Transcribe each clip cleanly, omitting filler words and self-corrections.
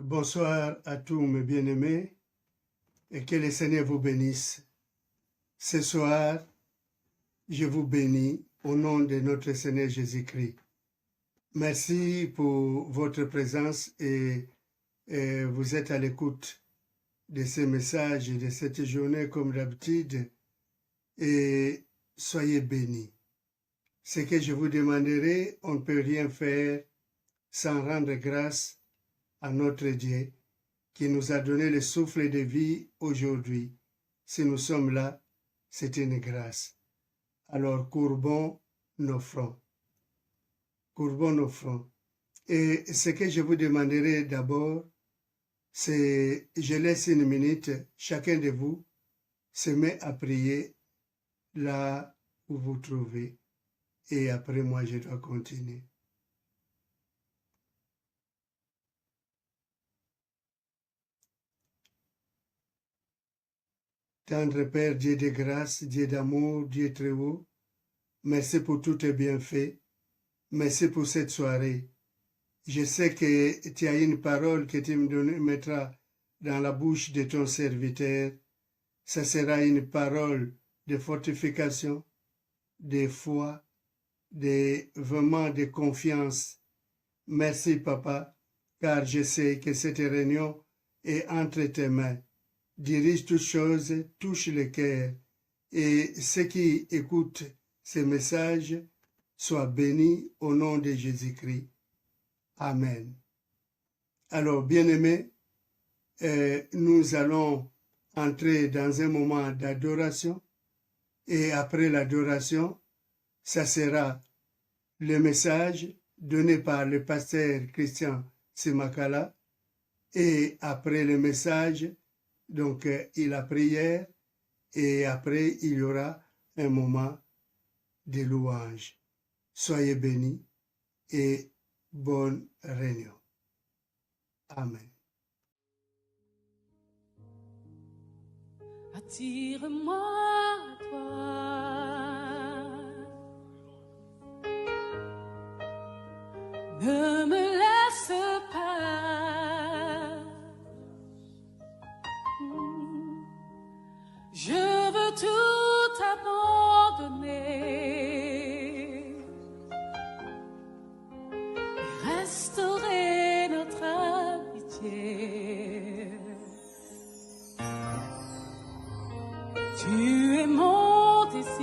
Bonsoir à tous mes bien-aimés et que le Seigneur vous bénisse. Ce soir, je vous bénis au nom de notre Seigneur Jésus-Christ. Merci pour votre présence et vous êtes à l'écoute de ces messages et de cette journée comme d'habitude et soyez bénis. Ce que je vous demanderai, on ne peut rien faire sans rendre grâce à notre Dieu qui nous a donné le souffle de vie aujourd'hui. Si nous sommes là, c'est une grâce. Alors courbons nos fronts. Courbons nos fronts. Et ce que je vous demanderai d'abord, c'est, je laisse une minute, chacun de vous se met à prier là où vous trouvez. Et après moi, je dois continuer. Tendre Père, Dieu de grâce, Dieu d'amour, Dieu très haut, merci pour tous tes bienfaits. Merci pour cette soirée. Je sais que tu as une parole que tu me mettras dans la bouche de ton serviteur. Ça sera une parole de fortification, de foi, vraiment de confiance. Merci, Papa, car je sais que cette réunion est entre tes mains. Dirige toutes choses, touche le cœur, et ceux qui écoutent ces messages soient bénis au nom de Jésus-Christ. Amen. Alors, bien-aimés, nous allons entrer dans un moment d'adoration, et après l'adoration, ça sera le message donné par le pasteur Christian Simakala, et après le message, donc, la prière et après, il y aura un moment de louange. Soyez bénis et bonne réunion. Amen. Attire-moi à toi. Ne me laisse pas. Je veux tout abandonner et restaurer notre amitié. Tu es mon désir.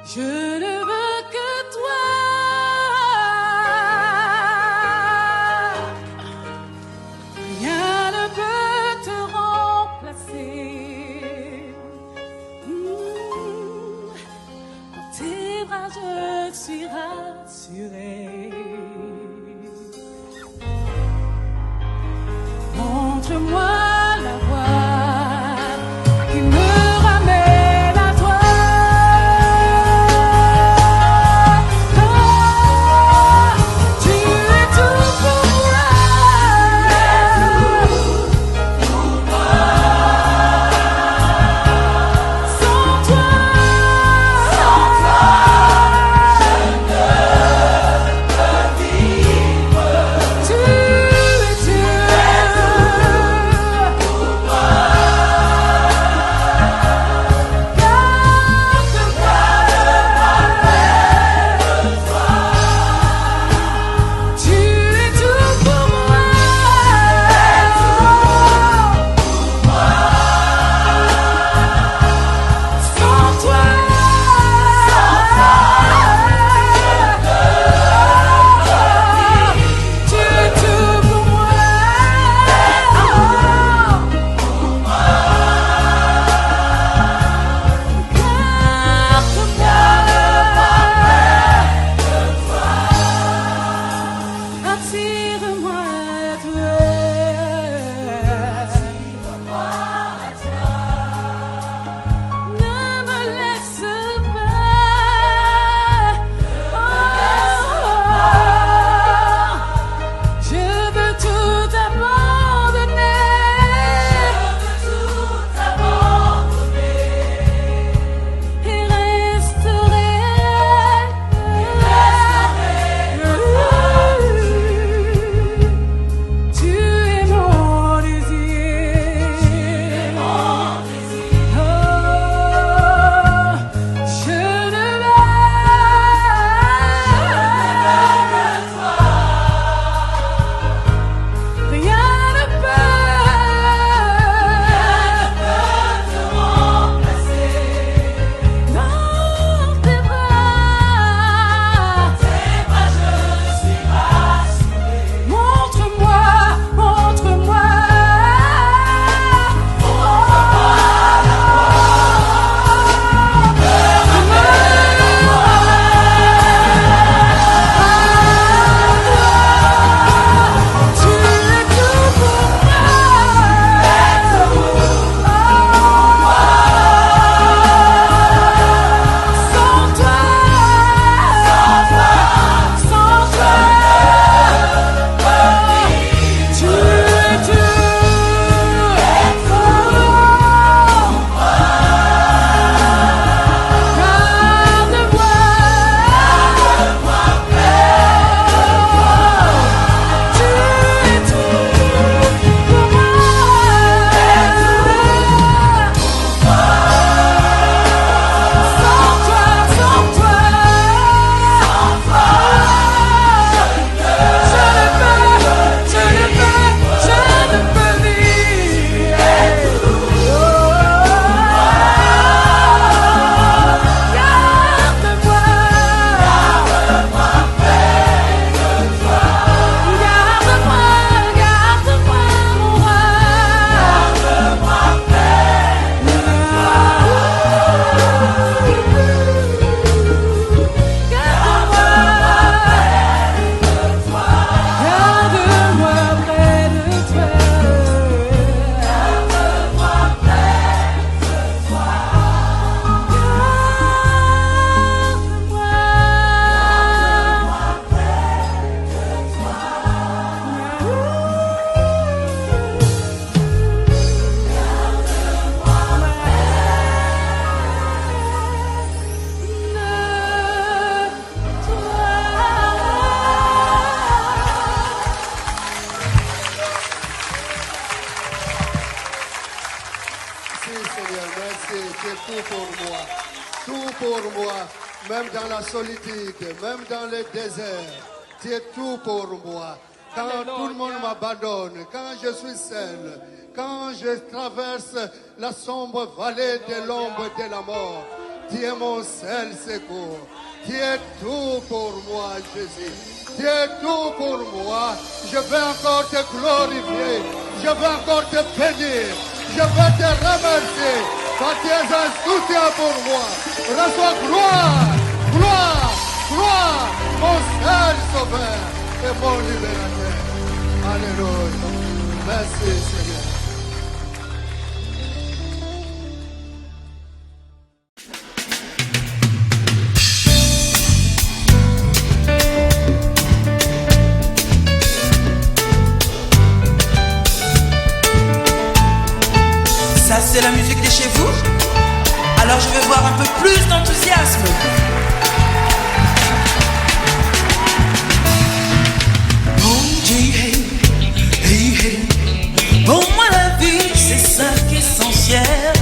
Je ne veux que toi. Je suis rassurée. Montre-moi la voie qui me ramène à toi. Oh, tu es tout pour moi. Sans toi. tout pour moi. Tout pour moi. Même dans la solitude, même dans le désert. Tu es tout pour moi. Quand tout le monde m'abandonne, quand je suis seul, quand je traverse la sombre vallée de l'ombre de la mort, tu es mon seul secours. Tu es tout pour moi, Jésus. Tu es tout pour moi. Je veux encore te glorifier. Je veux encore te bénir. Je veux te remercier. Quand tu es un soutien pour moi. Reçois gloire, gloire, gloire, mon seul sauveur et mon libérateur. Alléluia. Merci, Seigneur. Ça c'est la musique de chez vous? Alors je vais voir un peu plus d'enthousiasme. Bon Dieu, hey, hey. Pour moi la vie c'est ça qui est essentiel.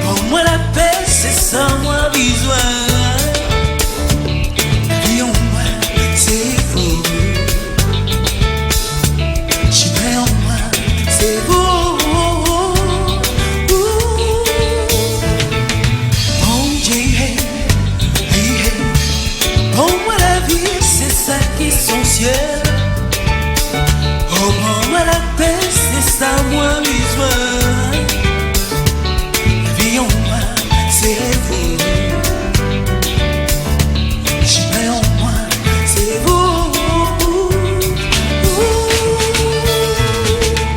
Pour moi la paix c'est ça moi besoin. Vie en moi c'est vous. J'y en moi c'est vous. Essentiel. Oh, moi la paix, c'est ça, moi, besoin. La vie en moi, c'est vous. J'y en moi, c'est vous.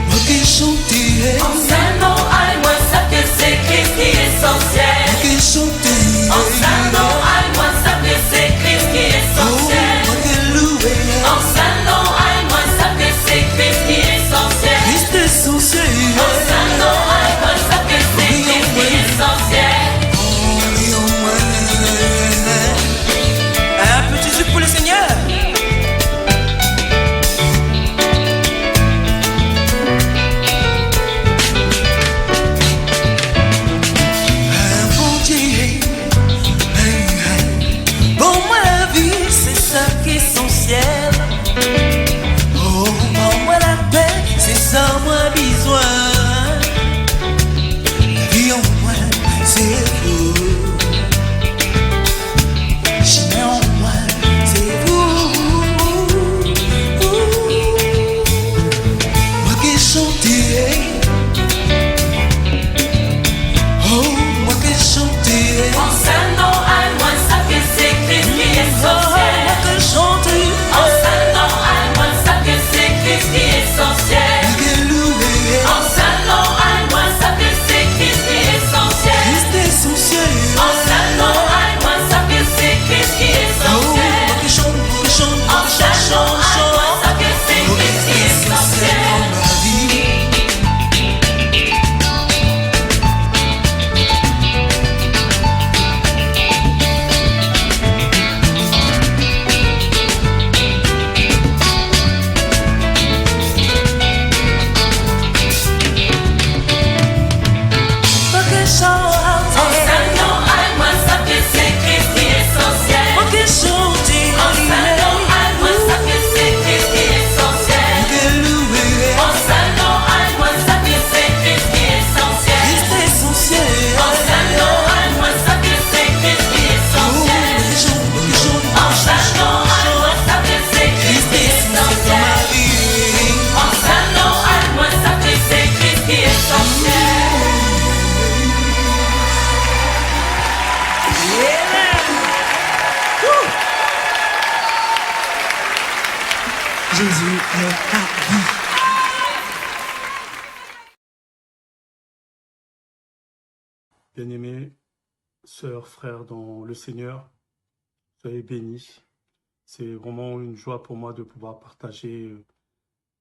Moi qui chante, En saint nom, moi, ça que c'est Christ qui est essentiel. moi qui chante, En saint nom, moi, ça que c'est Christ qui est essentiel. moi qui loue, En saint nom, moi, ça que c'est Christ qui est essentiel. Christ essentiel. En saint nom, moi, ça que c'est Christ qui est essentiel. Vie en moi. Un petit jeu pour le Seigneur. Un bon Dieu, hey, hey. Pour moi la vie c'est ça qui est essentiel. Oh, pour moi la paix c'est ça moi besoin. La vie en moi c'est vous. J'y mets en moi c'est vous. Moi qui chante, oh, moi qui chante. En saint nom, moi, ça que c'est Christ qui est essentiel. Moi qui chante. En saint nom, moi, ça que c'est Christ qui est essentiel. Moi qui loue. En saint nom, moi, ça que c'est Christ qui est essentiel. Christ essentiel. En saint nom, moi, ça que c'est Christ qui est Oh, moi essentiel. qui chante, moi qui chante, moi En qui saint nom, chante. moi, ça que c'est Oh, Christ qui est essentiel essentiel. dans ma vie. Moi qui chante. En saint nom, moi, ça que c'est Christ qui est essentiel. Moi qui chante. En saint nom, moi, ça que c'est Christ qui est essentiel. Moi qui loue. En saint nom, moi, ça que c'est Christ qui est essentiel. Christ essentiel. En saint nom, moi, ça que c'est Christ qui est Oh, moi essentiel. qui chante, moi qui chante, En saint nom, moi, ça que c'est Christ Christ qui est essentiel dans essentiel. ma vie. En saint nom, moi, ça que c'est Christ qui est essentiel. Jésus est la vie. Bien-aimés, sœurs, frères dans le Seigneur, soyez bénis. C'est vraiment une joie pour moi de pouvoir partager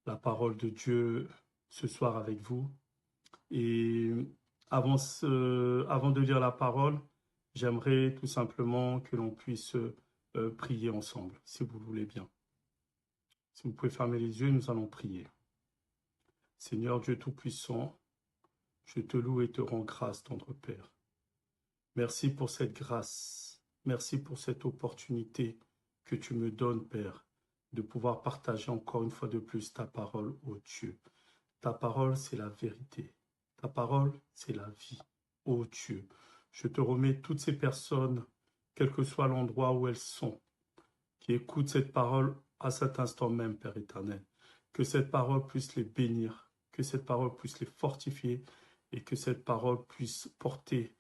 la parole de Dieu ce soir avec vous. Et avant de lire la parole, j'aimerais tout simplement que l'on puisse prier ensemble, si vous le voulez bien. Si vous pouvez fermer les yeux, nous allons prier. Seigneur Dieu Tout-Puissant, Je te loue et te rends grâce, tendre Père. Merci pour cette grâce. Merci pour cette opportunité que tu me donnes, Père, de pouvoir partager encore une fois de plus ta parole, ô Dieu. Ta parole, c'est la vérité. Ta parole, c'est la vie, ô Dieu. Je te remets toutes ces personnes, quel que soit l'endroit où elles sont, qui écoutent cette parole à cet instant même, Père éternel. Que cette parole puisse les bénir, que cette parole puisse les fortifier et que cette parole puisse porter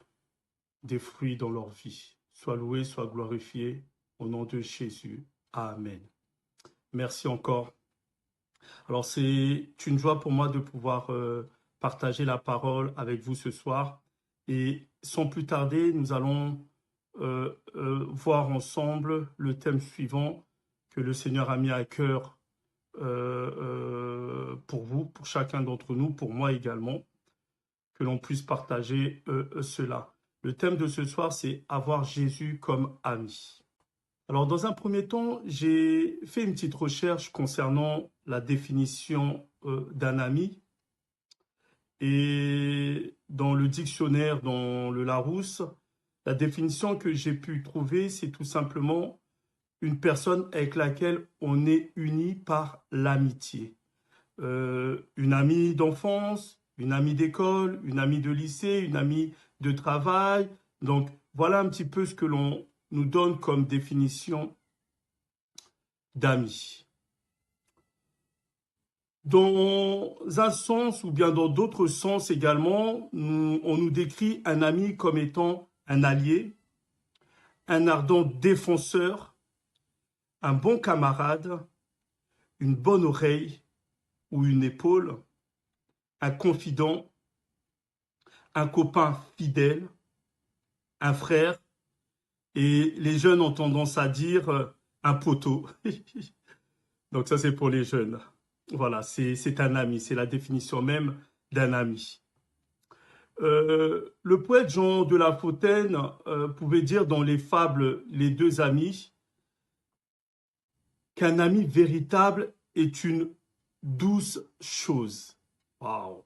des fruits dans leur vie. Sois loué, sois glorifié, au nom de Jésus. Amen. Merci encore. Alors, c'est une joie pour moi de pouvoir partager la parole avec vous ce soir. Et sans plus tarder, nous allons voir ensemble le thème suivant que le Seigneur a mis à cœur pour vous, pour chacun d'entre nous, pour moi également, que l'on puisse partager cela. Le thème de ce soir, c'est « Avoir Jésus comme ami ». Alors, dans un premier temps, j'ai fait une petite recherche concernant la définition d'un ami. Et dans le dictionnaire, dans le Larousse, la définition que j'ai pu trouver, c'est tout simplement une personne avec laquelle on est uni par l'amitié. Une amie d'enfance, une amie d'école, une amie de lycée, une amie de travail. Donc, voilà un petit peu ce que l'on nous donne comme définition d'ami. Dans un sens ou bien dans d'autres sens également, on nous décrit un ami comme étant un allié, un ardent défenseur, un bon camarade, une bonne oreille ou une épaule, un confident, un copain fidèle, un frère, et les jeunes ont tendance à dire un poteau. Donc ça, c'est pour les jeunes. Voilà, c'est un ami, c'est la définition même d'un ami. Le poète Jean de La Fontaine pouvait dire dans les fables « Les deux amis » qu'un ami véritable est une douce chose. Waouh!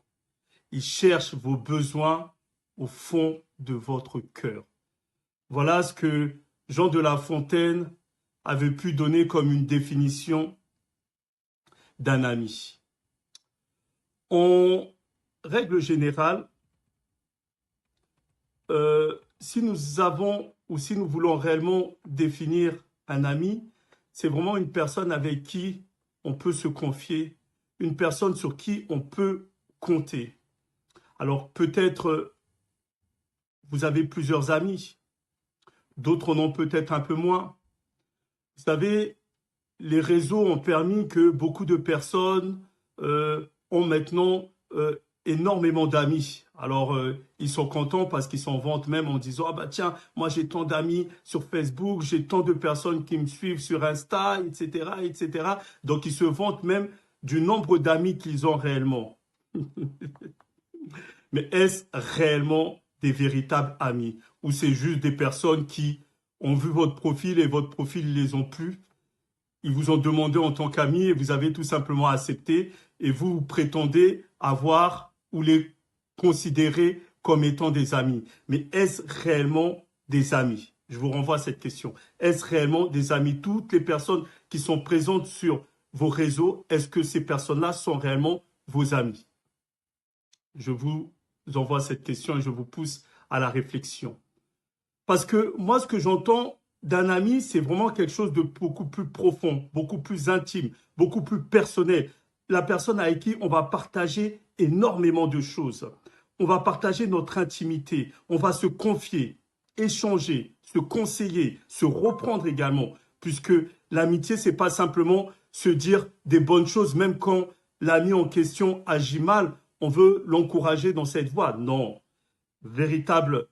Il cherche vos besoins au fond de votre cœur. Voilà ce que Jean de La Fontaine avait pu donner comme une définition d'un ami. En règle générale, si nous avons ou si nous voulons réellement définir un ami, c'est vraiment une personne avec qui on peut se confier, une personne sur qui on peut compter. Alors peut-être vous avez plusieurs amis, d'autres en ont peut-être un peu moins. Vous savez, les réseaux ont permis que beaucoup de personnes ont maintenant énormément d'amis. Alors, ils sont contents parce qu'ils s'en vantent même en disant « Ah bah tiens, moi j'ai tant d'amis sur Facebook, j'ai tant de personnes qui me suivent sur Insta, etc. etc. » Donc, ils se vantent même du nombre d'amis qu'ils ont réellement. Mais est-ce réellement des véritables amis? Ou c'est juste des personnes qui ont vu votre profil et votre profil, ils les ont plu? Ils vous ont demandé en tant qu'amis et vous avez tout simplement accepté et vous prétendez avoir ou les considérer comme étant des amis. Mais est-ce réellement des amis? Je vous renvoie à cette question. Est-ce réellement des amis? Toutes les personnes qui sont présentes sur vos réseaux, est-ce que ces personnes-là sont réellement vos amis? Je vous envoie cette question et je vous pousse à la réflexion. Parce que moi, ce que j'entends d'un ami, c'est vraiment quelque chose de beaucoup plus profond, beaucoup plus intime, beaucoup plus personnel. La personne avec qui on va partager énormément de choses. On va partager notre intimité, on va se confier, échanger, se conseiller, se reprendre également. Puisque l'amitié, c'est pas simplement se dire des bonnes choses, même quand l'ami en question agit mal, on veut l'encourager dans cette voie. Non, le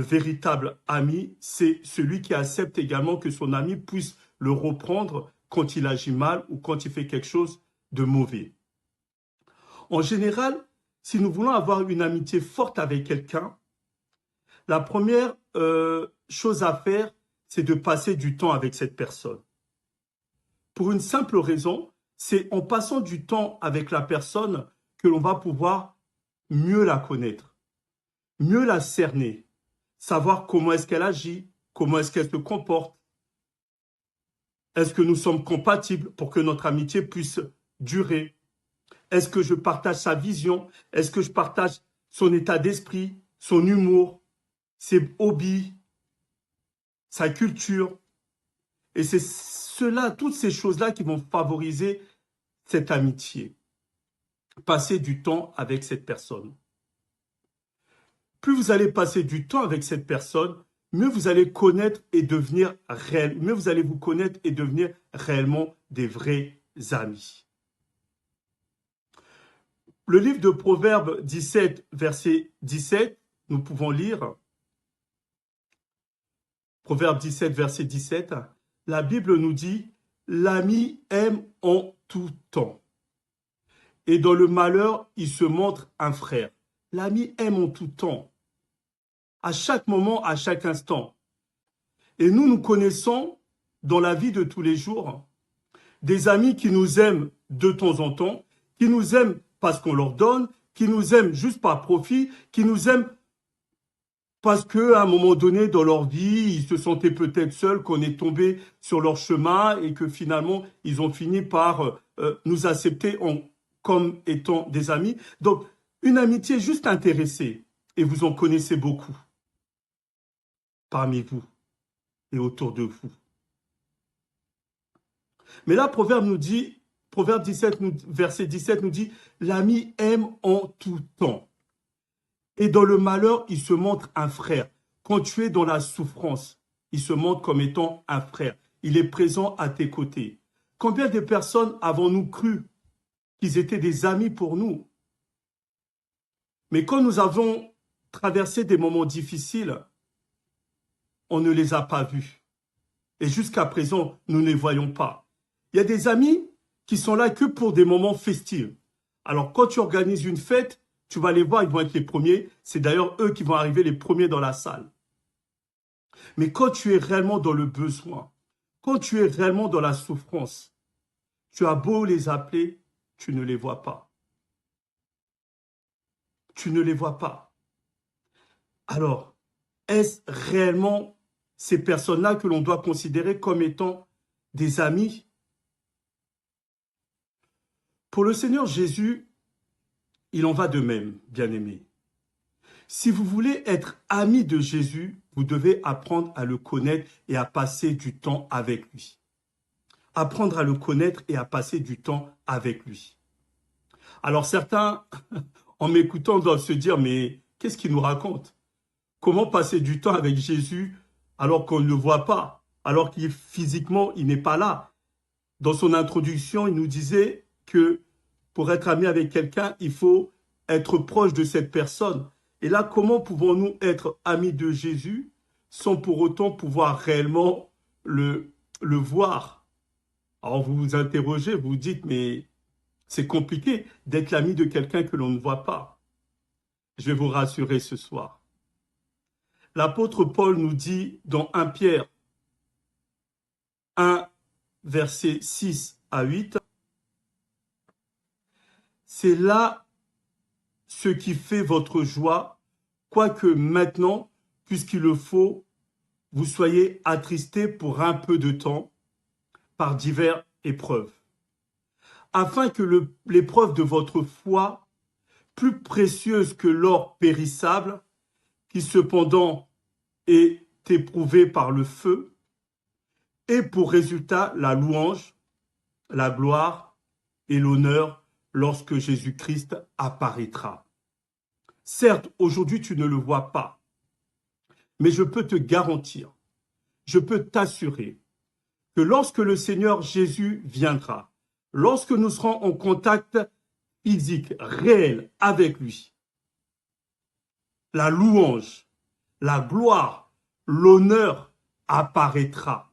véritable ami, c'est celui qui accepte également que son ami puisse le reprendre quand il agit mal ou quand il fait quelque chose de mauvais. En général, si nous voulons avoir une amitié forte avec quelqu'un, la première chose à faire, c'est de passer du temps avec cette personne. Pour une simple raison, c'est en passant du temps avec la personne que l'on va pouvoir mieux la connaître, mieux la cerner, savoir comment est-ce qu'elle agit, comment est-ce qu'elle se comporte. Est-ce que nous sommes compatibles pour que notre amitié puisse durer? Est-ce que je partage sa vision? Est-ce que je partage son état d'esprit, son humour, ses hobbies, sa culture? Et c'est cela, toutes ces choses-là qui vont favoriser cette amitié. Passer du temps avec cette personne. Plus vous allez passer du temps avec cette personne, mieux vous allez connaître et devenir réel, mieux vous allez vous connaître et devenir réellement des vrais amis. Le livre de Proverbes 17, verset 17, nous pouvons lire, Proverbes 17, verset 17, la Bible nous dit « L'ami aime en tout temps, et dans le malheur, il se montre un frère. » L'ami aime en tout temps, à chaque moment, à chaque instant. Et nous connaissons dans la vie de tous les jours des amis qui nous aiment de temps en temps, qui nous aiment parce qu'on leur donne, qui nous aiment juste par profit, qui nous aiment parce qu'à un moment donné dans leur vie, ils se sentaient peut-être seuls, qu'on est tombé sur leur chemin et que finalement, ils ont fini par nous accepter comme étant des amis. Donc, une amitié juste intéressée, et vous en connaissez beaucoup parmi vous et autour de vous. Mais là, Proverbe 17, verset 17 nous dit « L'ami aime en tout temps. Et dans le malheur, il se montre un frère. Quand tu es dans la souffrance, il se montre comme étant un frère. Il est présent à tes côtés. » Combien de personnes avons-nous cru qu'ils étaient des amis pour nous? Mais quand nous avons traversé des moments difficiles, on ne les a pas vus. Et jusqu'à présent, nous ne les voyons pas. Il y a des amis qui sont là que pour des moments festifs. Alors, quand tu organises une fête, tu vas les voir, ils vont être les premiers. C'est d'ailleurs eux qui vont arriver les premiers dans la salle. Mais quand tu es réellement dans le besoin, quand tu es réellement dans la souffrance, tu as beau les appeler, tu ne les vois pas. Tu ne les vois pas. Alors, est-ce réellement ces personnes-là que l'on doit considérer comme étant des amis? Pour le Seigneur Jésus, il en va de même, bien-aimés. Si vous voulez être ami de Jésus, vous devez apprendre à le connaître et à passer du temps avec lui. Apprendre à le connaître et à passer du temps avec lui. Alors certains, en m'écoutant, doivent se dire, mais qu'est-ce qu'il nous raconte? Comment passer du temps avec Jésus alors qu'on ne le voit pas, alors qu'il physiquement, il n'est pas là? Dans son introduction, il nous disait que pour être ami avec quelqu'un, il faut être proche de cette personne. Et là, comment pouvons-nous être amis de Jésus sans pour autant pouvoir réellement le voir? Alors vous vous interrogez, vous vous dites, mais c'est compliqué d'être l'ami de quelqu'un que l'on ne voit pas. Je vais vous rassurer ce soir. L'apôtre Paul nous dit dans 1 Pierre 1, versets 6 à 8, c'est là ce qui fait votre joie, quoique maintenant, puisqu'il le faut, vous soyez attristés pour un peu de temps par diverses épreuves, afin que l'épreuve de votre foi, plus précieuse que l'or périssable, qui cependant est éprouvé par le feu, ait pour résultat la louange, la gloire et l'honneur lorsque Jésus-Christ apparaîtra. Certes, aujourd'hui, tu ne le vois pas, mais je peux te garantir, je peux t'assurer que lorsque le Seigneur Jésus viendra, lorsque nous serons en contact physique, réel avec lui, la louange, la gloire, l'honneur apparaîtra.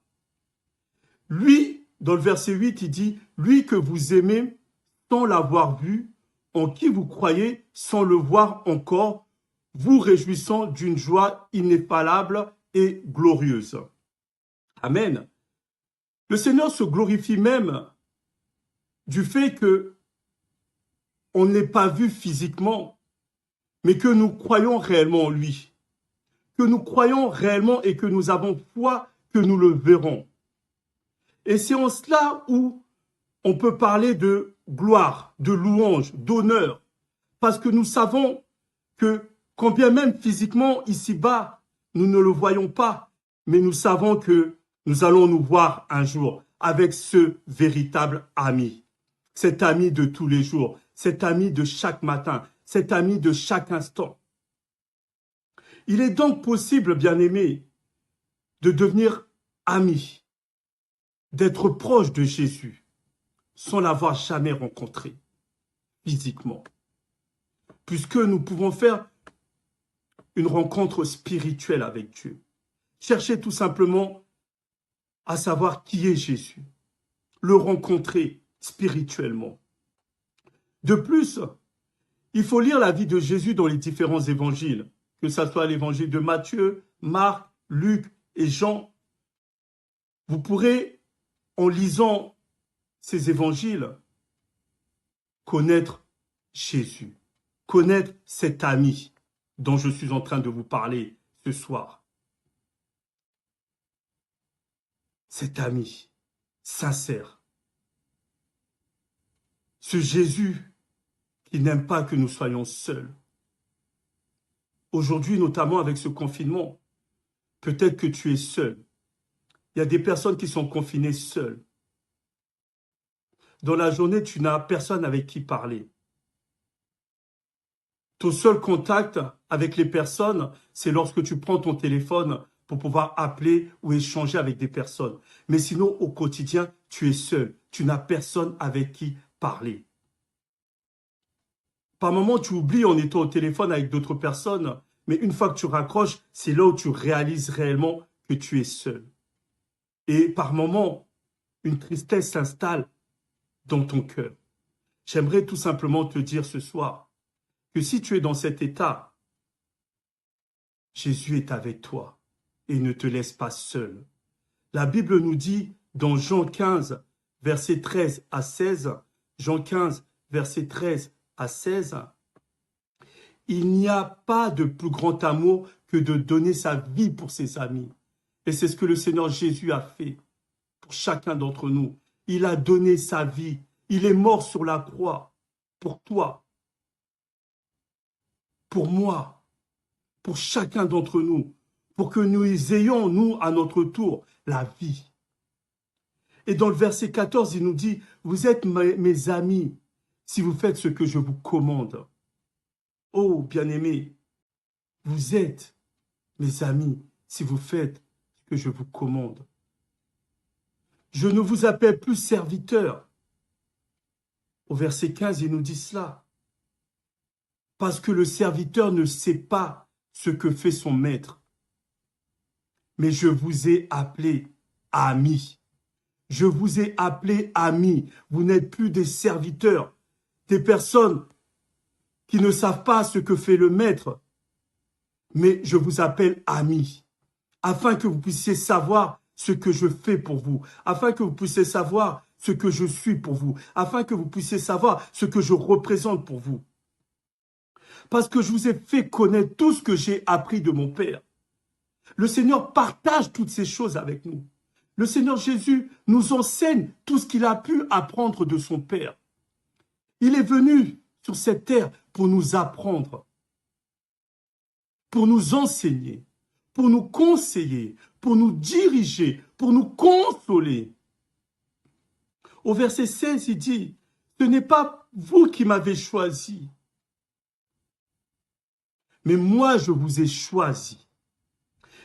Lui, dans le verset 8, il dit, « Lui que vous aimez sans l'avoir vu, en qui vous croyez sans le voir encore, vous réjouissant d'une joie ineffable et glorieuse. » Amen. Le Seigneur se glorifie même du fait que on ne l'ait pas vu physiquement, mais que nous croyons réellement en lui. Que nous croyons réellement et que nous avons foi que nous le verrons. Et c'est en cela où on peut parler de gloire, de louange, d'honneur, parce que nous savons que, quand bien même physiquement, ici-bas, nous ne le voyons pas, mais nous savons que nous allons nous voir un jour avec ce véritable ami. Cet ami de tous les jours, cet ami de chaque matin, cet ami de chaque instant. Il est donc possible, bien-aimés, de devenir ami, d'être proche de Jésus, sans l'avoir jamais rencontré physiquement. Puisque nous pouvons faire une rencontre spirituelle avec Dieu. Chercher tout simplement à savoir qui est Jésus. Le rencontrer spirituellement. De plus, il faut lire la vie de Jésus dans les différents évangiles, que ce soit l'évangile de Matthieu, Marc, Luc et Jean. Vous pourrez, en lisant ces évangiles, connaître Jésus, connaître cet ami dont je suis en train de vous parler ce soir. Cet ami sincère. Ce Jésus qui n'aime pas que nous soyons seuls. Aujourd'hui, notamment avec ce confinement, peut-être que tu es seul. Il y a des personnes qui sont confinées seules. Dans la journée, tu n'as personne avec qui parler. Ton seul contact avec les personnes, c'est lorsque tu prends ton téléphone pour pouvoir appeler ou échanger avec des personnes. Mais sinon, au quotidien, tu es seul. Tu n'as personne avec qui parler. Par moments, tu oublies en étant au téléphone avec d'autres personnes, mais une fois que tu raccroches, c'est là où tu réalises réellement que tu es seul. Et par moments, une tristesse s'installe dans ton cœur. J'aimerais tout simplement te dire ce soir que si tu es dans cet état, Jésus est avec toi et ne te laisse pas seul. La Bible nous dit dans Jean 15, versets 13 à 16, Jean 15, versets 13 à 16, il n'y a pas de plus grand amour que de donner sa vie pour ses amis. Et c'est ce que le Seigneur Jésus a fait pour chacun d'entre nous. Il a donné sa vie. Il est mort sur la croix pour toi, pour moi, pour chacun d'entre nous, pour que nous ayons, nous, à notre tour, la vie. Et dans le verset 14, il nous dit, « Vous êtes mes amis si vous faites ce que je vous commande. » Oh, bien-aimés, vous êtes mes amis si vous faites ce que je vous commande. Je ne vous appelle plus serviteur. Au verset 15, il nous dit cela. Parce que le serviteur ne sait pas ce que fait son maître. Mais je vous ai appelé amis. Je vous ai appelé amis. Vous n'êtes plus des serviteurs, des personnes qui ne savent pas ce que fait le maître. Mais je vous appelle amis, afin que vous puissiez savoir ce que je fais pour vous, afin que vous puissiez savoir ce que je suis pour vous, afin que vous puissiez savoir ce que je représente pour vous. Parce que je vous ai fait connaître tout ce que j'ai appris de mon Père. Le Seigneur partage toutes ces choses avec nous. Le Seigneur Jésus nous enseigne tout ce qu'il a pu apprendre de son Père. Il est venu sur cette terre pour nous apprendre, pour nous enseigner, pour nous conseiller, pour nous diriger, pour nous consoler. Au verset 16, il dit, « Ce n'est pas vous qui m'avez choisi, mais moi je vous ai choisi.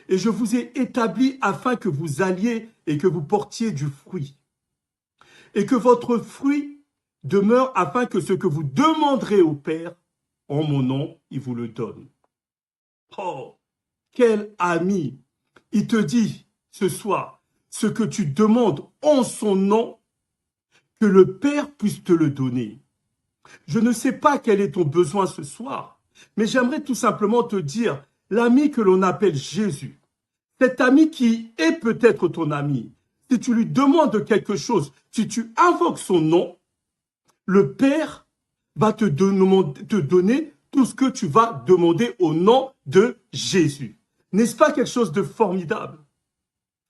Et je vous ai établi afin que vous alliez et que vous portiez du fruit. Et que votre fruit demeure afin que ce que vous demanderez au Père, en mon nom, il vous le donne. » Oh, quel ami! Il te dit ce soir, ce que tu demandes en son nom, que le Père puisse te le donner. Je ne sais pas quel est ton besoin ce soir, mais j'aimerais tout simplement te dire, l'ami que l'on appelle Jésus, cet ami qui est peut-être ton ami, si tu lui demandes quelque chose, si tu invoques son nom, le Père va te donner tout ce que tu vas demander au nom de Jésus. N'est-ce pas quelque chose de formidable?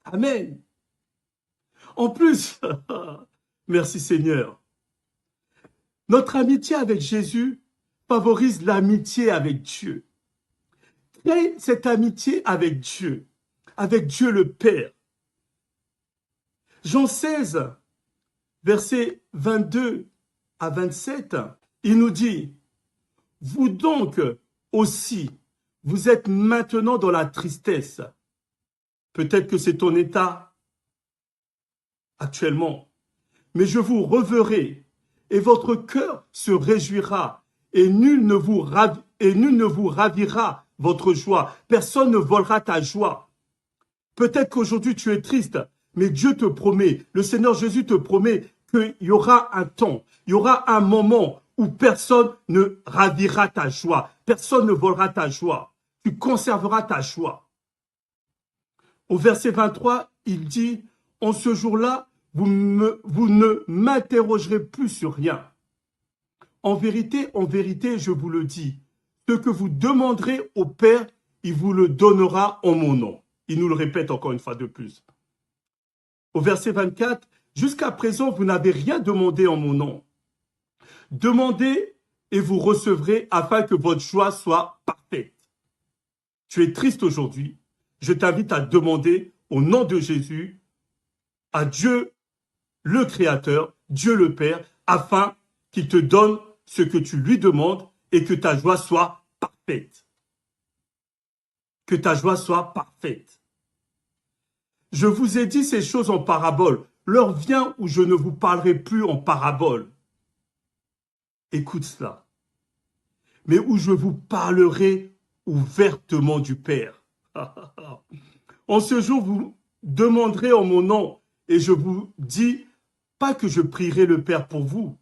Amen. En plus, merci Seigneur, notre amitié avec Jésus favorise l'amitié avec Dieu. Crée cette amitié avec Dieu le Père. Jean 16, versets 22 à 27, il nous dit, « Vous donc aussi, vous êtes maintenant dans la tristesse. » Peut-être que c'est ton état actuellement. « Mais je vous reverrai, et votre cœur se réjouira, et nul ne vous ravira votre joie. Personne ne volera ta joie. » Peut-être qu'aujourd'hui tu es triste, mais Dieu te promet, le Seigneur Jésus te promet qu'il y aura un temps, il y aura un moment où personne ne ravira ta joie, personne ne volera ta joie. Tu conserveras ta joie. Au verset 23, il dit, « En ce jour-là, vous ne m'interrogerez plus sur rien. En vérité, je vous le dis, ce que vous demanderez au Père, il vous le donnera en mon nom. » Il nous le répète encore une fois de plus. Au verset 24, « Jusqu'à présent, vous n'avez rien demandé en mon nom. Demandez et vous recevrez afin que votre joie soit parfaite. » Tu es triste aujourd'hui. Je t'invite à demander au nom de Jésus à Dieu le Créateur, Dieu le Père, afin qu'il te donne ce que tu lui demandes et que ta joie soit parfaite. Que ta joie soit parfaite. Je vous ai dit ces choses en parabole. L'heure vient où je ne vous parlerai plus en parabole. Écoute cela. Mais où je vous parlerai ouvertement du Père. En ce jour, vous demanderez en mon nom, et je vous dis, pas que je prierai le Père pour vous,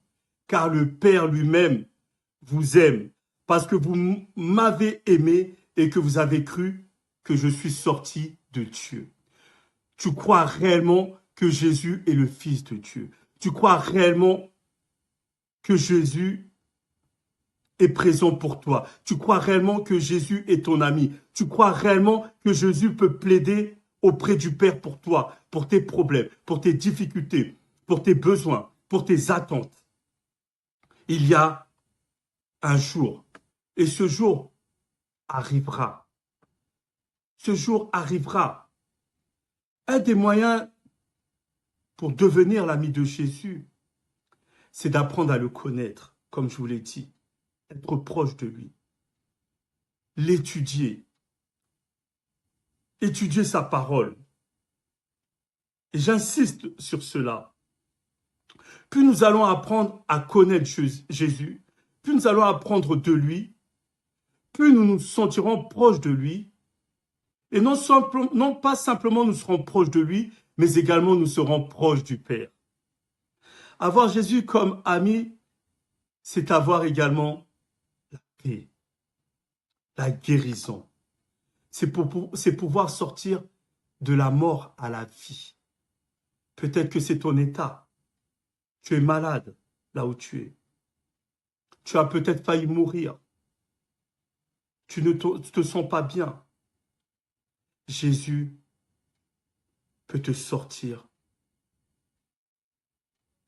car le Père lui-même vous aime, parce que vous m'avez aimé et que vous avez cru que je suis sorti de Dieu. Tu crois réellement que Jésus est le Fils de Dieu? Tu crois réellement que Jésus est présent pour toi? Tu crois réellement que Jésus est ton ami? Tu crois réellement que Jésus peut plaider auprès du Père pour toi, pour tes problèmes, pour tes difficultés, pour tes besoins, pour tes attentes? Il y a un jour, et ce jour arrivera. Ce jour arrivera. Un des moyens pour devenir l'ami de Jésus, c'est d'apprendre à le connaître, comme je vous l'ai dit, être proche de lui, l'étudier, étudier sa parole. Et j'insiste sur cela. Plus nous allons apprendre à connaître Jésus, plus nous allons apprendre de lui, plus nous nous sentirons proches de lui. Et non pas simplement nous serons proches de lui, mais également nous serons proches du Père. Avoir Jésus comme ami, c'est avoir également la paix, la guérison. C'est pouvoir sortir de la mort à la vie. Peut-être que c'est ton état. Tu es malade là où tu es. Tu as peut-être failli mourir. Tu ne te sens pas bien. Jésus peut te sortir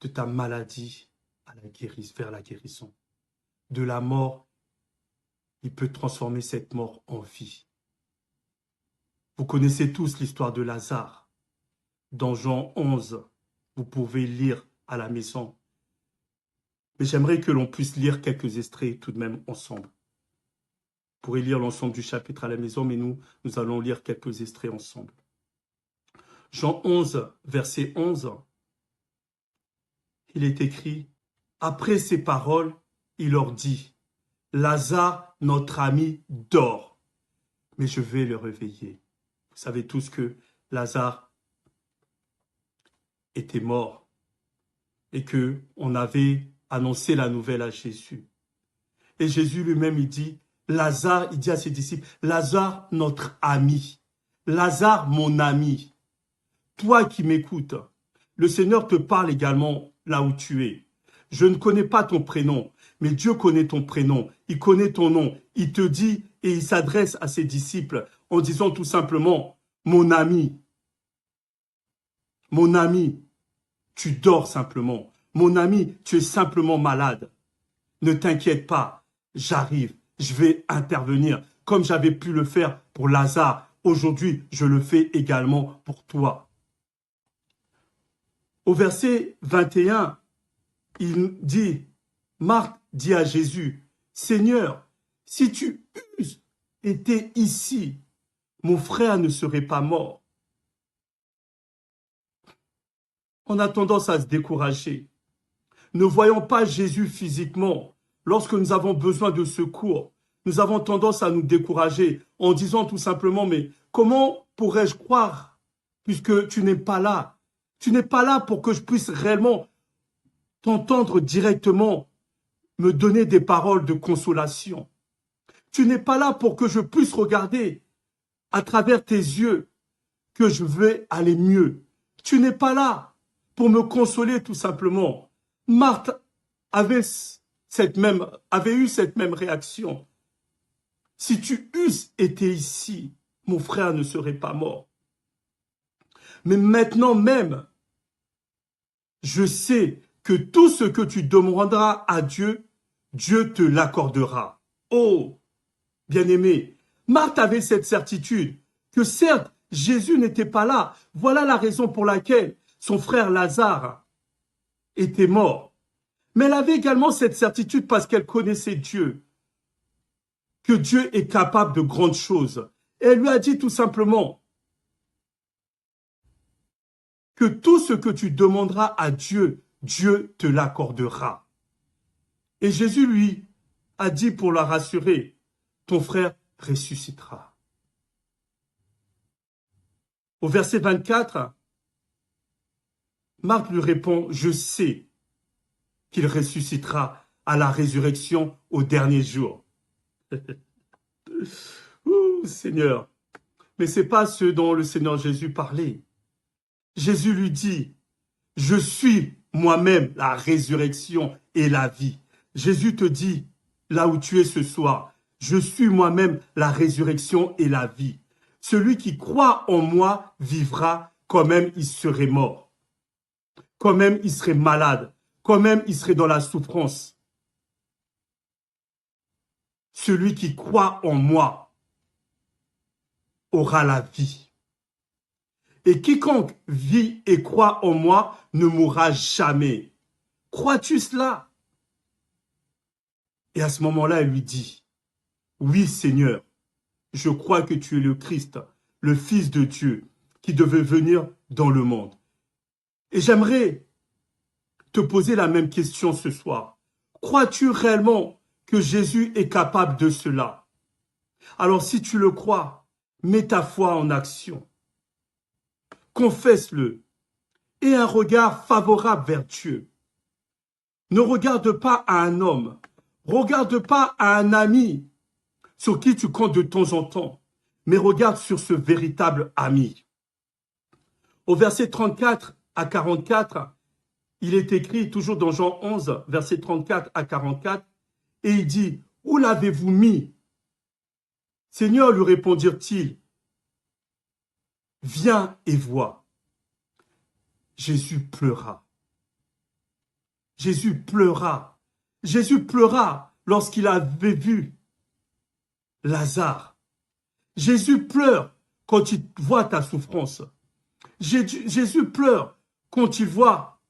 de ta maladie à vers la guérison. De la mort, il peut transformer cette mort en vie. Vous connaissez tous l'histoire de Lazare. Dans Jean 11, vous pouvez lire à la maison. Mais j'aimerais que l'on puisse lire quelques extraits tout de même ensemble. Vous pourrez lire l'ensemble du chapitre à la maison, mais nous allons lire quelques extraits ensemble. Jean 11, verset 11, il est écrit, « Après ces paroles, il leur dit, « Lazare, notre ami, dort, mais je vais le réveiller. » Vous savez tous que Lazare était mort et qu'on avait annoncé la nouvelle à Jésus. Et Jésus lui-même, il dit, Lazare, il dit à ses disciples, Lazare, notre ami, Lazare, mon ami, toi qui m'écoutes, le Seigneur te parle également là où tu es. Je ne connais pas ton prénom, Mais Dieu connaît ton prénom, il connaît ton nom, il te dit et il s'adresse à ses disciples en disant tout simplement, mon ami, tu dors simplement. Mon ami, tu es simplement malade. Ne t'inquiète pas, j'arrive, je vais intervenir comme j'avais pu le faire pour Lazare. Aujourd'hui, je le fais également pour toi. Au verset 21, il dit, Marthe dit à Jésus, Seigneur, si tu eusses été ici, mon frère ne serait pas mort. On a tendance à se décourager. Ne voyons pas Jésus physiquement. Lorsque nous avons besoin de secours, nous avons tendance à nous décourager en disant tout simplement, mais comment pourrais-je croire puisque tu n'es pas là? Tu n'es pas là pour que je puisse réellement t'entendre directement, me donner des paroles de consolation. Tu n'es pas là pour que je puisse regarder à travers tes yeux que je vais aller mieux. Tu n'es pas là pour me consoler tout simplement. Marthe avait eu cette même réaction. Si tu eusses été ici, mon frère ne serait pas mort. Mais maintenant même, je sais que tout ce que tu demanderas à Dieu, Dieu te l'accordera. Oh, bien-aimé, Marthe avait cette certitude que certes, Jésus n'était pas là. Voilà la raison pour laquelle son frère Lazare était mort. Mais elle avait également cette certitude parce qu'elle connaissait Dieu, que Dieu est capable de grandes choses. Et elle lui a dit tout simplement que tout ce que tu demanderas à Dieu, Dieu te l'accordera. Et Jésus lui a dit pour la rassurer, ton frère ressuscitera. Au verset 24, Marc lui répond, je sais qu'il ressuscitera à la résurrection au dernier jour. Ouh, Seigneur, mais ce n'est pas ce dont le Seigneur Jésus parlait. Jésus lui dit, je suis moi-même la résurrection et la vie. Jésus te dit, là où tu es ce soir, je suis moi-même la résurrection et la vie. Celui qui croit en moi vivra quand même il serait mort. Quand même il serait malade. Quand même il serait dans la souffrance. Celui qui croit en moi aura la vie. Et quiconque vit et croit en moi ne mourra jamais. Crois-tu cela? Et à ce moment-là, elle lui dit, oui Seigneur, je crois que tu es le Christ, le Fils de Dieu, qui devait venir dans le monde. Et j'aimerais te poser la même question ce soir. Crois-tu réellement que Jésus est capable de cela? Alors si tu le crois, mets ta foi en action. Confesse-le. Aie un regard favorable vers Dieu. Ne regarde pas à un homme. Regarde pas à un ami sur qui tu comptes de temps en temps, mais regarde sur ce véritable ami. Au verset 34 à 44, il est écrit, toujours dans Jean 11, verset 34 à 44, et il dit, « Où l'avez-vous mis ?» Seigneur, lui répondirent-ils, « Viens et vois. » Jésus pleura. Jésus pleura. Jésus pleura lorsqu'il avait vu Lazare. Jésus pleure quand il voit ta souffrance. Jésus pleure quand il voit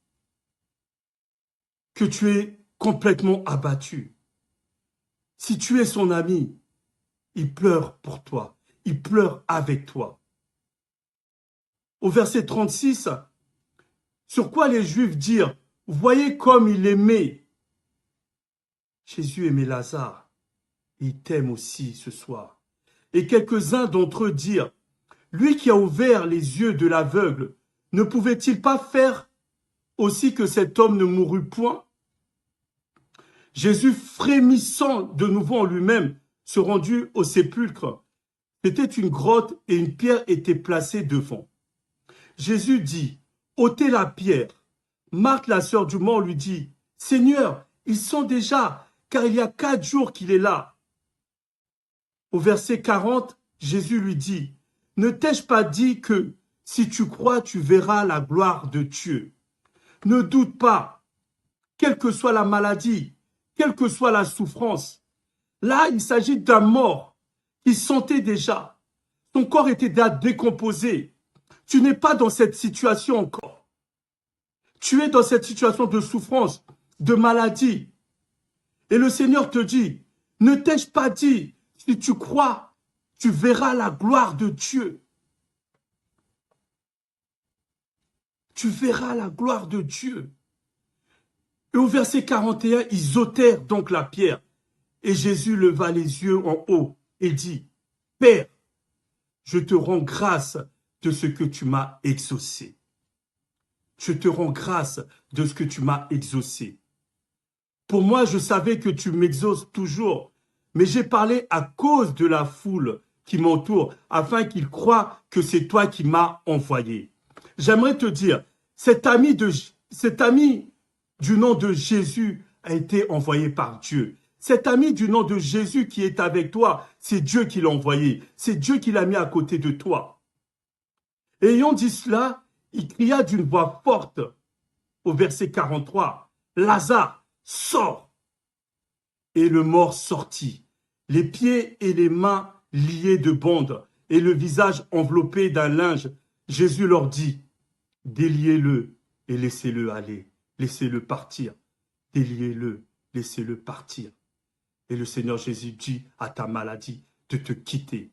que tu es complètement abattu. Si tu es son ami, il pleure pour toi. Il pleure avec toi. Au verset 36, sur quoi les Juifs dirent, « Voyez comme il aimait. » Jésus aimait Lazare. Il t'aime aussi ce soir. Et quelques-uns d'entre eux dirent, « Lui qui a ouvert les yeux de l'aveugle, ne pouvait-il pas faire aussi que cet homme ne mourût point ?» Jésus, frémissant de nouveau en lui-même, se rendit au sépulcre. C'était une grotte et une pierre était placée devant. Jésus dit, « ôtez la pierre. » Marthe, la sœur du mort, lui dit, « Seigneur, ils sont déjà, car il y a 4 jours qu'il est là. Au verset 40, Jésus lui dit, « Ne t'ai-je pas dit que si tu crois, tu verras la gloire de Dieu? Ne doute pas, quelle que soit la maladie, quelle que soit la souffrance. » Là, il s'agit d'un mort qui sentait déjà. Ton corps était déjà décomposé. Tu n'es pas dans cette situation encore. Tu es dans cette situation de souffrance, de maladie. Et le Seigneur te dit, ne t'ai-je pas dit, si tu crois, tu verras la gloire de Dieu. Tu verras la gloire de Dieu. Et au verset 41, ils ôtèrent donc la pierre. Et Jésus leva les yeux en haut et dit, « Père, je te rends grâce de ce que tu m'as exaucé. Je te rends grâce de ce que tu m'as exaucé. Pour moi, je savais que tu m'exauces toujours, mais j'ai parlé à cause de la foule qui m'entoure, afin qu'ils croient que c'est toi qui m'as envoyé. » J'aimerais te dire, cet ami du nom de Jésus a été envoyé par Dieu. Cet ami du nom de Jésus qui est avec toi, c'est Dieu qui l'a envoyé. C'est Dieu qui l'a mis à côté de toi. Ayant dit cela, il cria d'une voix forte au verset 43, « Lazare, sors !» Et le mort sortit, les pieds et les mains liés de bandes et le visage enveloppé d'un linge. Jésus leur dit, « Déliez-le et laissez-le aller, laissez-le partir. Déliez-le, laissez-le partir. » Et le Seigneur Jésus dit à ta maladie de te quitter,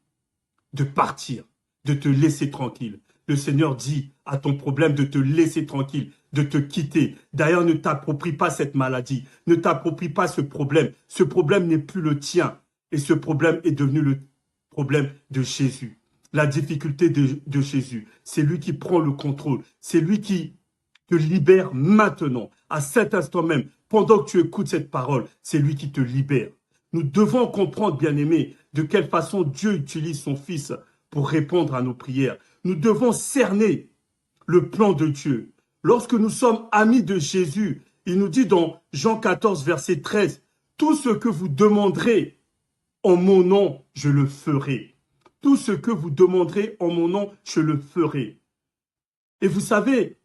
de partir, de te laisser tranquille. Le Seigneur dit à ton problème de te laisser tranquille, de te quitter. D'ailleurs, ne t'approprie pas cette maladie, ne t'approprie pas ce problème. Ce problème n'est plus le tien et ce problème est devenu le problème de Jésus. La difficulté de Jésus, c'est lui qui prend le contrôle, c'est lui qui te libère maintenant, à cet instant même. Pendant que tu écoutes cette parole, c'est lui qui te libère. Nous devons comprendre, bien-aimés, de quelle façon Dieu utilise son Fils pour répondre à nos prières. Nous devons cerner le plan de Dieu. Lorsque nous sommes amis de Jésus, il nous dit dans Jean 14, verset 13, « Tout ce que vous demanderez en mon nom, je le ferai. Tout ce que vous demanderez en mon nom, je le ferai. » Et vous savez,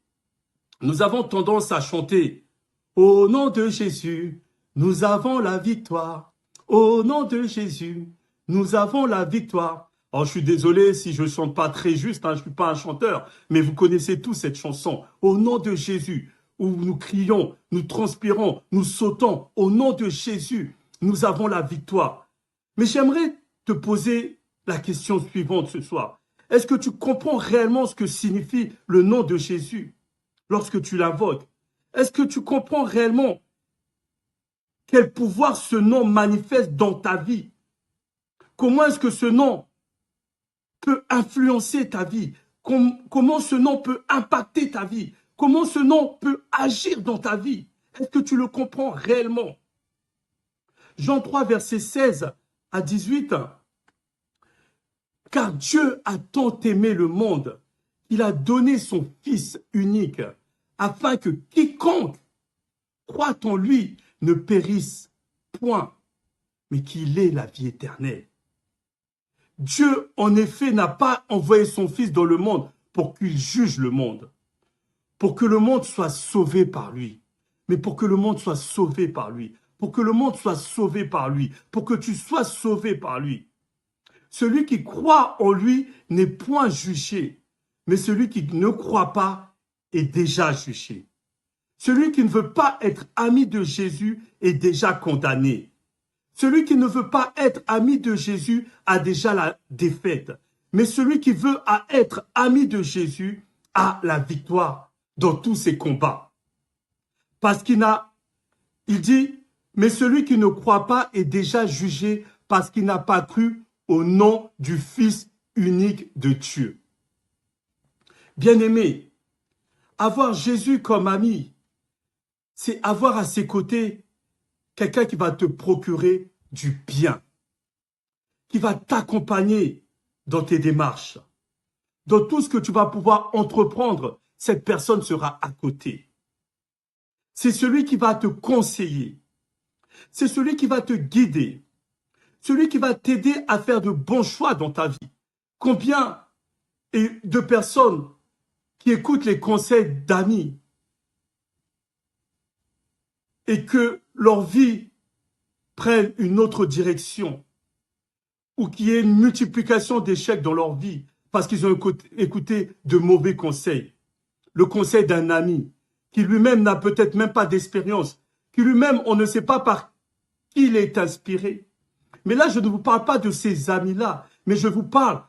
nous avons tendance à chanter « Au nom de Jésus, nous avons la victoire. Au nom de Jésus, nous avons la victoire. » Alors, je suis désolé si je ne chante pas très juste, hein, je ne suis pas un chanteur, mais vous connaissez tous cette chanson. Au nom de Jésus, où nous crions, nous transpirons, nous sautons. Au nom de Jésus, nous avons la victoire. Mais j'aimerais te poser la question suivante ce soir. Est-ce que tu comprends réellement ce que signifie le nom de Jésus lorsque tu l'invoques? Est-ce que tu comprends réellement quel pouvoir ce nom manifeste dans ta vie? Comment est-ce que ce nom peut influencer ta vie? Comment ce nom peut impacter ta vie? Comment ce nom peut agir dans ta vie? Est-ce que tu le comprends réellement? Jean 3, verset 16 à 18. « Car Dieu a tant aimé le monde qu'il a donné son Fils unique, afin que quiconque croit en lui ne périsse point, mais qu'il ait la vie éternelle. » Dieu, en effet, n'a pas envoyé son Fils dans le monde pour qu'il juge le monde, pour que le monde soit sauvé par lui, mais pour que le monde soit sauvé par lui, pour que le monde soit sauvé par lui, pour que tu sois sauvé par lui. Celui qui croit en lui n'est point jugé, mais celui qui ne croit pas est déjà jugé. Celui qui ne veut pas être ami de Jésus est déjà condamné. Celui qui ne veut pas être ami de Jésus a déjà la défaite. Mais celui qui veut être ami de Jésus a la victoire dans tous ses combats. Parce il dit, mais celui qui ne croit pas est déjà jugé parce qu'il n'a pas cru au nom du Fils unique de Dieu. Bien-aimé, avoir Jésus comme ami, c'est avoir à ses côtés quelqu'un qui va te procurer du bien, qui va t'accompagner dans tes démarches. Dans tout ce que tu vas pouvoir entreprendre, cette personne sera à côté. C'est celui qui va te conseiller. C'est celui qui va te guider. Celui qui va t'aider à faire de bons choix dans ta vie. Combien de personnes qui écoutent les conseils d'amis et que leur vie prenne une autre direction ou qu'il y ait une multiplication d'échecs dans leur vie parce qu'ils ont écouté de mauvais conseils. Le conseil d'un ami qui lui-même n'a peut-être même pas d'expérience, qui lui-même, on ne sait pas par qui il est inspiré. Mais là, je ne vous parle pas de ces amis-là, mais je vous parle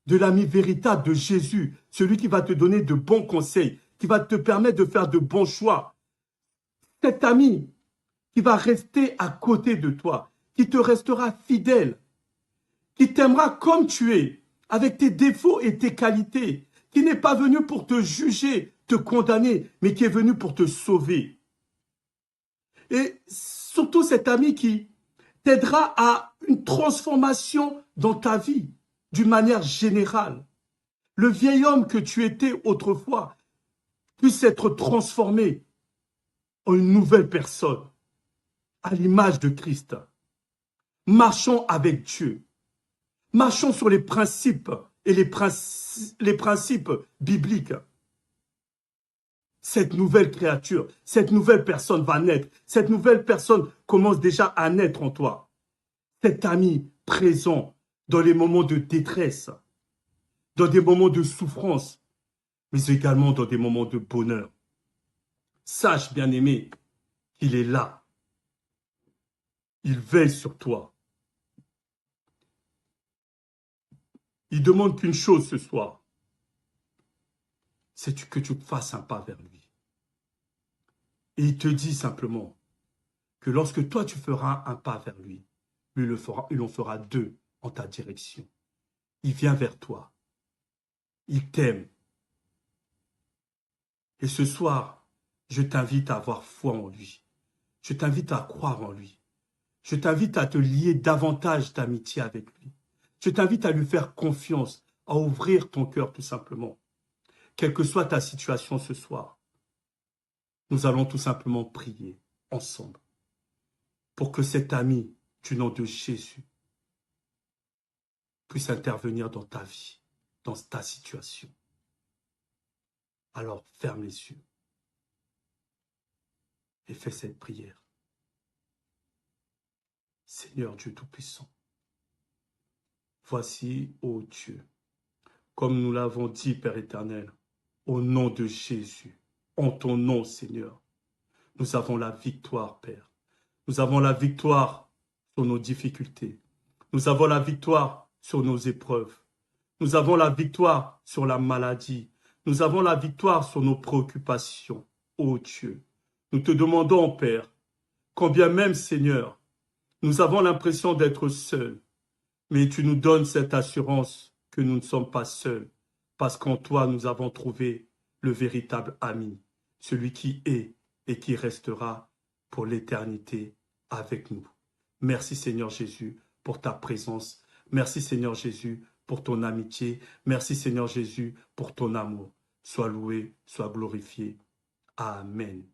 de l'ami véritable de Jésus, celui qui va te donner de bons conseils, qui va te permettre de faire de bons choix. Cet ami qui va rester à côté de toi, qui te restera fidèle, qui t'aimera comme tu es, avec tes défauts et tes qualités, qui n'est pas venu pour te juger, te condamner, mais qui est venu pour te sauver. Et surtout cet ami qui t'aidera à une transformation dans ta vie, d'une manière générale. Le vieil homme que tu étais autrefois puisse être transformé en une nouvelle personne, à l'image de Christ. Marchons avec Dieu. Marchons sur les principes et les principes bibliques. Cette nouvelle créature, cette nouvelle personne va naître. Cette nouvelle personne commence déjà à naître en toi. Cet ami présent dans les moments de détresse, dans des moments de souffrance, mais également dans des moments de bonheur. Sache, bien-aimé, qu'il est là. Il veille sur toi. Il demande qu'une chose ce soir, c'est que tu fasses un pas vers lui. Et il te dit simplement que lorsque toi tu feras un pas vers lui, lui il en fera deux en ta direction. Il vient vers toi. Il t'aime. Et ce soir, je t'invite à avoir foi en lui. Je t'invite à croire en lui. Je t'invite à te lier davantage d'amitié avec lui. Je t'invite à lui faire confiance, à ouvrir ton cœur tout simplement. Quelle que soit ta situation ce soir, nous allons tout simplement prier ensemble pour que cet ami du nom de Jésus puisse intervenir dans ta vie, dans ta situation. Alors ferme les yeux et fais cette prière. Seigneur Dieu Tout-Puissant, voici, ô Dieu, comme nous l'avons dit, Père éternel, au nom de Jésus, en ton nom, Seigneur, nous avons la victoire, Père. Nous avons la victoire sur nos difficultés. Nous avons la victoire sur nos épreuves. Nous avons la victoire sur la maladie. Nous avons la victoire sur nos préoccupations, ô Dieu. Nous te demandons, Père, combien même, Seigneur, nous avons l'impression d'être seuls, mais tu nous donnes cette assurance que nous ne sommes pas seuls, parce qu'en toi, nous avons trouvé le véritable ami, celui qui est et qui restera pour l'éternité avec nous. Merci Seigneur Jésus pour ta présence. Merci Seigneur Jésus pour ton amitié. Merci Seigneur Jésus pour ton amour. Sois loué, sois glorifié. Amen.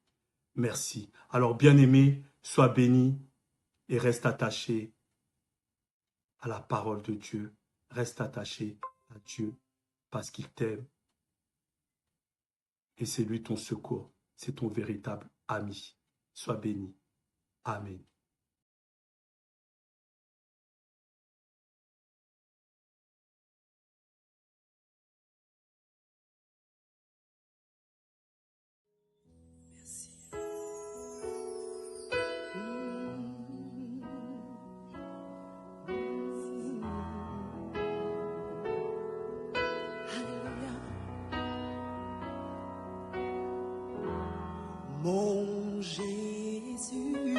Merci. Alors bien-aimé, sois béni et reste attaché à la parole de Dieu. Reste attaché à Dieu parce qu'il t'aime. Et c'est lui ton secours. C'est ton véritable ami. Sois béni. Amen. Mon Jésus,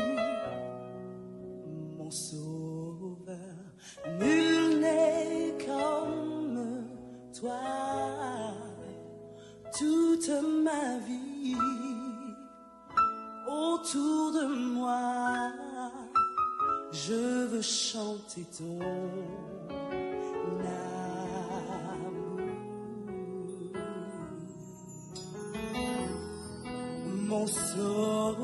mon sauveur, nul n'est comme toi. Toute ma vie, autour de moi, je veux chanter ton amour. Mon sauveur,